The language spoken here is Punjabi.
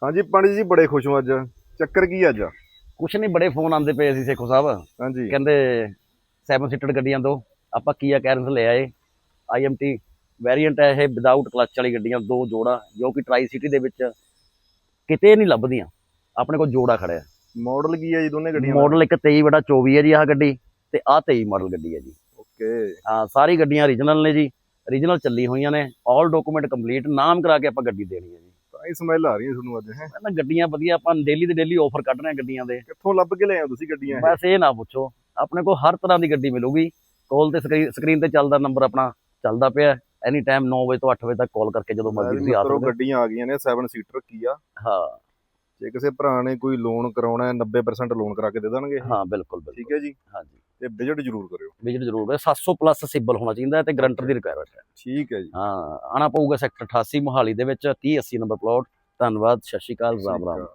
ਹਾਂਜੀ ਪੰਡਿਤ ਜੀ ਬੜੇ ਖੁਸ਼ ਹਾਂ ਅੱਜ। ਚੱਕਰ ਕੀ ਅੱਜ? ਕੁਛ ਨਹੀਂ, ਬੜੇ ਫੋਨ ਆਉਂਦੇ ਪਏ ਸੀ ਸੇਖੋ ਸਾਹਿਬ। ਹਾਂਜੀ ਕਹਿੰਦੇ 7 ਸੀਟਡ ਗੱਡੀਆਂ ਦੋ। ਆਪਾਂ ਕੀਆ ਕੈਰਨਸ ਲੈ ਆਏ। IMT ਵੈਰੀਐਂਟ ਹੈ ਇਹ, ਵਿਦਆਊਟ ਕਲਚ ਵਾਲੀ ਗੱਡੀਆਂ ਦੋ ਜੋੜਾ, ਜੋ ਕਿ ਟਰਾਈ ਸਿਟੀ ਦੇ ਵਿੱਚ ਕਿਤੇ ਨਹੀਂ ਲੱਭਦੀਆਂ। ਆਪਣੇ ਕੋਲ ਜੋੜਾ ਖੜਿਆ। ਮਾਡਲ ਕੀ ਹੈ ਜੀ ਦੋਨੇ ਗੱਡੀਆਂ ਦਾ? ਮਾਡਲ ਇੱਕ 23/24 ਹੈ ਜੀ ਆਹ ਗੱਡੀ, ਤੇ ਆਹ 23 ਮਾਡਲ ਗੱਡੀ ਹੈ ਜੀ। ਓਕੇ। ਹਾਂ, ਸਾਰੀ ਗੱਡੀਆਂ ਓਰੀਜਨਲ ਨੇ ਜੀ, ਓਰੀਜਨਲ ਚੱਲੀ ਹੋਈਆਂ ਨੇ, ਆਲ ਡਾਕੂਮੈਂਟ ਕੰਪਲੀਟ, ਨਾਮ ਕਰਾ ਕੇ ਆਪਾਂ ਗੱਡੀ ਦੇਣੀ ਹੈ ਜੀ। ਤਾਂ ਹੀ ਸਮੈਲ ਆ ਰਹੀ ਹੈ ਤੁਹਾਨੂੰ ਅੱਜ। ਹੈ ਪਹਿਲਾਂ ਗੱਡੀਆਂ ਵਧੀਆ, ਆਪਾਂ ਡੇਲੀ ਦੇ ਡੇਲੀ ਆਫਰ ਕੱਢ ਰਹੇ ਹਾਂ ਗੱਡੀਆਂ ਦੇ। ਕਿੱਥੋਂ ਲੱਭ ਕੇ ਲਿਆਏ ਹੋ ਤੁਸੀਂ ਗੱਡੀਆਂ ਇਹ? ਬਸ ਇਹ ਨਾ ਪੁੱਛੋ, ਆਪਣੇ ਕੋਲ ਹਰ ਤਰ੍ਹਾਂ ਦੀ ਗੱਡੀ ਮਿਲੂਗੀ। ਕਾਲ ਤੇ ਸਕਰੀਨ ਤੇ ਚੱਲਦਾ ਨੰਬਰ ਆਪਣਾ ਚੱਲਦਾ ਪਿਆ। ਐਨੀ ਟਾਈਮ 9 ਵਜੇ ਤੋਂ 8 ਵਜੇ ਤੱਕ ਕਾਲ ਕਰਕੇ ਜਦੋਂ ਮਰਜ਼ੀ ਤੁਸੀਂ ਆ ਮਿੱਤਰੋ ਸਕਦੇ ਹੋ। ਗੱਡੀਆਂ ਆ ਗਈਆਂ ਨੇ 7 ਸੀਟਰ ਕੀਆ। ਹਾਂ ਜੇ ਕਿਸੇ ਭਰਾ ਨੇ ਕੋਈ ਲੋਨ ਕਰਾਉਣਾ ਹੈ 90% ਲੋਨ ਕਰਾ ਕੇ ਦੇ ਦੇਣਗੇ ਇਹ। ਹਾਂ, ਬਿਲਕੁਲ ਬਿਲਕੁਲ। ਠੀਕ ਹੈ ਜੀ। ਹਾਂਜੀ, ਤੇ ਵਿਜ਼ਿਟ ਜ਼ਰੂਰ ਕਰਿਓ। ਵਿਜ਼ਿਟ ਜ਼ਰੂਰ ਹੈ। 700 ਪਲੱਸ ਸਿਬਲ ਹੋਣਾ ਚਾਹੀਦਾ ਤੇ ਗਰੰਟਰ ਦੀ ਰਿਕੁਆਇਰਮੈਂਟ ਹੈ। ਠੀਕ ਹੈ ਜੀ। ਹਾਂ, ਆਣਾ ਪਊਗਾ ਸੈਕਟਰ 88 ਮੋਹਾਲੀ ਦੇ ਵਿੱਚ 3080 ਨੰਬਰ ਪਲਾਟ। ਧੰਨਵਾਦ, ਸਤਿ ਸ਼੍ਰੀ ਅਕਾਲ, ਰਾਮ ਰਾਮ।